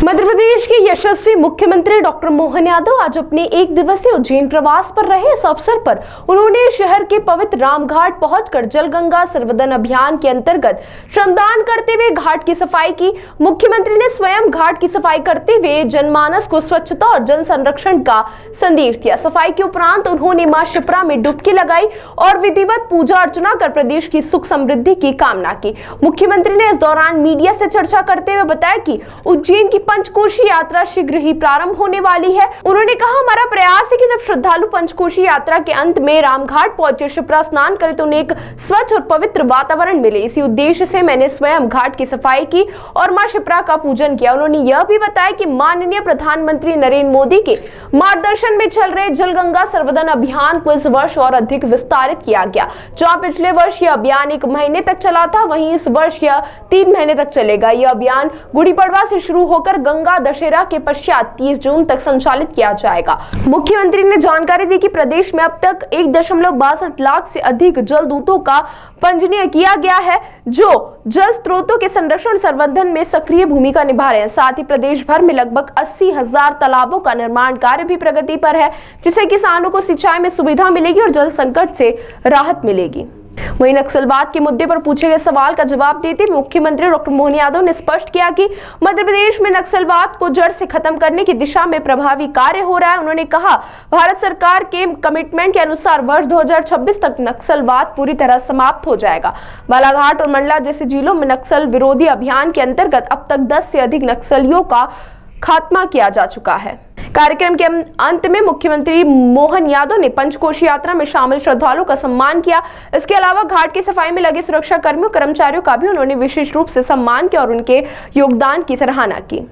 मध्य प्रदेश के यशस्वी मुख्यमंत्री डॉक्टर मोहन यादव आज अपने एक दिवसीय उज्जैन प्रवास पर रहे। इस अवसर पर उन्होंने शहर के पवित्र रामघाट पहुंचकर जल गंगा सर्वदन अभियान के अंतर्गत श्रमदान करते हुए घाट की सफाई की। मुख्यमंत्री ने स्वयं घाट की सफाई करते हुए जनमानस को स्वच्छता और जल संरक्षण का संदेश दिया। सफाई के उपरांत उन्होंने मां शिप्रा में डुबकी लगाई और विधिवत पूजा अर्चना कर प्रदेश की सुख समृद्धि की कामना की। मुख्यमंत्री ने इस दौरान मीडिया से चर्चा करते हुए बताया कि उज्जैन की पंचकोशी यात्रा शीघ्र ही प्रारंभ होने वाली है। उन्होंने कहा, हमारा प्रयास है कि जब श्रद्धालु पंचकोशी यात्रा के अंत में रामघाट पहुंचे, शिप्रा स्नान करें तो उन्हें एक स्वच्छ और पवित्र वातावरण मिले। इसी उद्देश्य से मैंने स्वयं घाट की सफाई की और मां शिप्रा का पूजन किया। उन्होंने यह भी बताया कि माननीय प्रधानमंत्री नरेंद्र मोदी के मार्गदर्शन में चल रहे जल गंगा सर्वदन अभियान को इस वर्ष और अधिक विस्तारित किया गया। जहां पिछले वर्ष यह अभियान 1 महीने तक चला था, वहीं इस वर्ष यह 3 महीने तक चलेगा। यह अभियान गुड़ी पड़वा से शुरू होकर गंगा दशहरा के पश्चात 30 जून तक संचालित किया जाएगा। मुख्यमंत्री ने जानकारी दी कि प्रदेश में अब तक 1.62 लाख से अधिक जल दूतों का पंजीयन किया गया है, जो जल स्रोतों के संरक्षण संवर्धन में सक्रिय भूमिका निभा रहे हैं। साथ ही प्रदेश भर में लगभग 80,000 तालाबों का निर्माण कार्य भी प्रगति पर है, जिससे किसानों को सिंचाई में सुविधा मिलेगी और जल संकट से राहत मिलेगी। वहीं नक्सलवाद के मुद्दे पर पूछे गए सवाल का जवाब देते हुए मुख्यमंत्री डॉक्टर मोहन यादव ने स्पष्ट किया कि मध्य प्रदेश में नक्सलवाद को जड़ से खत्म करने की दिशा में प्रभावी कार्य हो रहा है। उन्होंने कहा, भारत सरकार के कमिटमेंट के अनुसार वर्ष 2026 तक नक्सलवाद पूरी तरह समाप्त हो जाएगा। बालाघाट और मंडला जैसे जिलों में नक्सल विरोधी अभियान के अंतर्गत अब तक 10 से अधिक नक्सलियों का खात्मा किया जा चुका है। कार्यक्रम के अंत में मुख्यमंत्री मोहन यादव ने पंचकोशी यात्रा में शामिल श्रद्धालुओं का सम्मान किया। इसके अलावा घाट की सफाई में लगे सुरक्षा कर्मियों कर्मचारियों का भी उन्होंने विशेष रूप से सम्मान किया और उनके योगदान की सराहना की।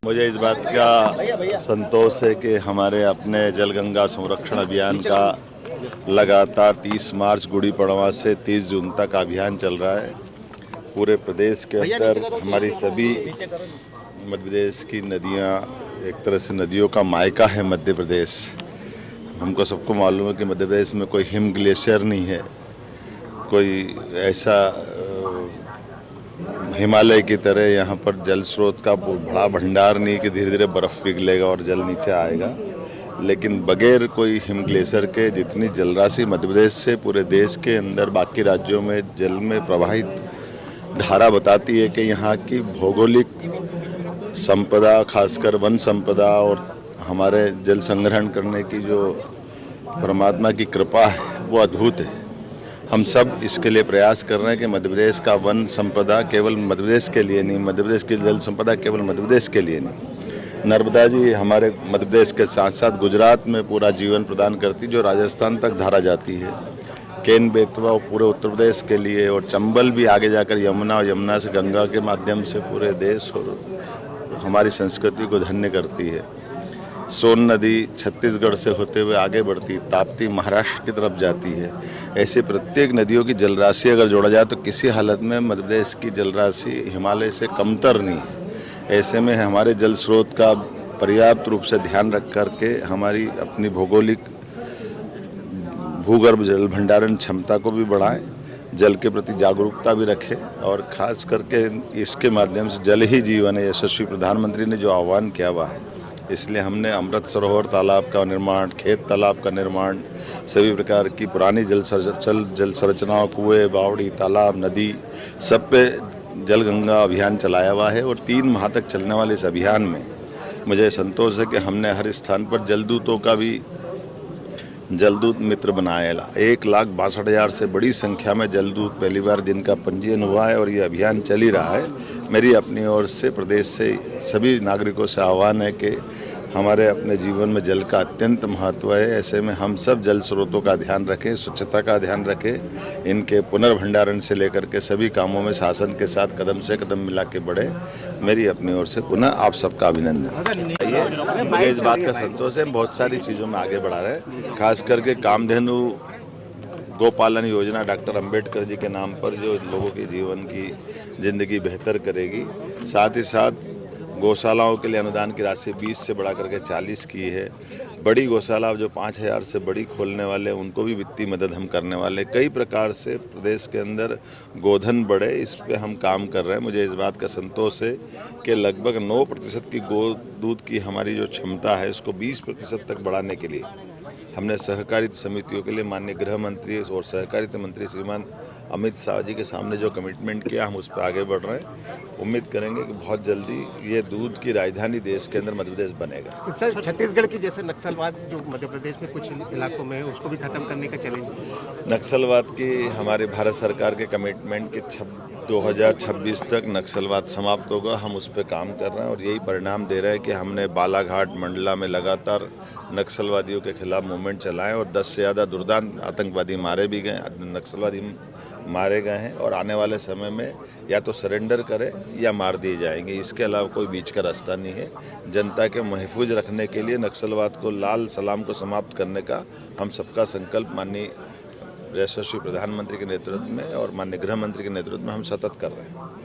मुझे इस बात का संतोष है कि हमारे अपने जल गंगा संरक्षण अभियान का लगातार 30 मार्च गुड़ी पड़वा से 30 जून तक अभियान चल रहा है। पूरे प्रदेश के अंदर हमारी सभी मध्य प्रदेश की नदियां, एक तरह से नदियों का मायका है मध्य प्रदेश। हमको सबको मालूम है कि मध्य प्रदेश में कोई हिम ग्लेशियर नहीं है, कोई ऐसा हिमालय की तरह यहाँ पर जल स्रोत का बड़ा भंडार नहीं कि धीरे धीरे बर्फ़ पिघलेगा और जल नीचे आएगा। लेकिन बगैर कोई हिम ग्लेशियर के जितनी जलराशि मध्य प्रदेश से पूरे देश के अंदर बाकी राज्यों में जल में प्रवाहित धारा बताती है कि यहाँ की भौगोलिक संपदा, खासकर वन संपदा और हमारे जल संग्रहण करने की जो परमात्मा की कृपा है वो अद्भुत है। हम सब इसके लिए प्रयास कर रहे हैं कि मध्य प्रदेश का वन संपदा केवल मध्य प्रदेश के लिए नहीं, मध्य प्रदेश की जल संपदा केवल मध्य प्रदेश के लिए नहीं। नर्मदा जी हमारे मध्य प्रदेश के साथ साथ गुजरात में पूरा जीवन प्रदान करती, जो राजस्थान तक धारा जाती है। केन बेतवा पूरे उत्तर प्रदेश के लिए, और चंबल भी आगे जाकर यमुना, और यमुना से गंगा के माध्यम से पूरे देश और हमारी संस्कृति को धन्य करती है। सोन नदी छत्तीसगढ़ से होते हुए आगे बढ़ती, ताप्ती महाराष्ट्र की तरफ जाती है। ऐसे प्रत्येक नदियों की जलराशि अगर जोड़ा जाए तो किसी हालत में मध्य प्रदेश की जलराशि हिमालय से कमतर नहीं है। ऐसे में हमारे जल स्रोत का पर्याप्त रूप से ध्यान रख करके हमारी अपनी भौगोलिक भूगर्भ जल भंडारण क्षमता को भी बढ़ाएं, जल के प्रति जागरूकता भी रखें, और ख़ास करके इसके माध्यम से जल ही जीवन है। यशस्वी प्रधानमंत्री ने जो आह्वान किया हुआ है, इसलिए हमने अमृत सरोवर तालाब का निर्माण, खेत तालाब का निर्माण, सभी प्रकार की पुरानी जल संरचनाओं, कुएँ, बावड़ी, तालाब, नदी, सब पे जल गंगा अभियान चलाया हुआ है। और 3 माह तक चलने वाले इस अभियान में मुझे संतोष है कि हमने हर स्थान पर जलदूतों का भी जलदूत मित्र बनाया। 1,62,000 से बड़ी संख्या में जलदूत पहली बार जिनका पंजीयन हुआ है और ये अभियान चल ही रहा है। मेरी अपनी ओर से प्रदेश से सभी नागरिकों से आह्वान है कि हमारे अपने जीवन में जल का अत्यंत महत्व है। ऐसे में हम सब जल स्रोतों का ध्यान रखें, स्वच्छता का ध्यान रखें, इनके पुनर्भंडारण से लेकर के सभी कामों में शासन के साथ कदम से कदम मिला के बढ़े। मेरी अपनी ओर से पुनः आप सबका अभिनंदन। मुझे इस बात का संतोष है, बहुत सारी चीज़ों में आगे बढ़ा रहे हैं, खास करके कामधेनु गोपालन योजना डॉक्टर अंबेडकर जी के नाम पर जो लोगों के जीवन की ज़िंदगी बेहतर करेगी। साथ ही साथ गौशालाओं के लिए अनुदान की राशि 20 से बढ़ा करके 40 की है। बड़ी गौशाला जो 5000 से बड़ी खोलने वाले उनको भी वित्तीय मदद हम करने वाले। कई प्रकार से प्रदेश के अंदर गोधन बढ़े, इस पे हम काम कर रहे हैं। मुझे इस बात का संतोष है कि लगभग 9% की गौ दूध की हमारी जो क्षमता है इसको 20% तक बढ़ाने के लिए हमने सहकारिता समितियों के लिए माननीय गृह मंत्री और सहकारिता मंत्री श्रीमान अमित शाह जी के सामने जो कमिटमेंट किया, हम उस पर आगे बढ़ रहे हैं। उम्मीद करेंगे कि बहुत जल्दी ये दूध की राजधानी देश के अंदर मध्य प्रदेश बनेगा। सर, छत्तीसगढ़ की जैसे नक्सलवाद जो मध्य प्रदेश में कुछ इलाकों में है उसको भी खत्म करने का चैलेंज। नक्सलवाद की हमारे भारत सरकार के कमिटमेंट के 2026 तक नक्सलवाद समाप्त होगा। हम उस पर काम कर रहे हैं और यही परिणाम दे रहे हैं कि हमने बालाघाट मंडला में लगातार नक्सलवादियों के खिलाफ मूवमेंट चलाएं और 10 से ज़्यादा दुर्दांत आतंकवादी मारे भी गए, नक्सलवादी मारे गए हैं और आने वाले समय में या तो सरेंडर करें या मार दिए जाएंगे। इसके अलावा कोई बीच का रास्ता नहीं है। जनता के महफूज रखने के लिए नक्सलवाद को लाल सलाम को समाप्त करने का हम सबका संकल्प माननीय यशस्वी प्रधानमंत्री के नेतृत्व में और माननीय गृह मंत्री के नेतृत्व में हम सतत कर रहे हैं।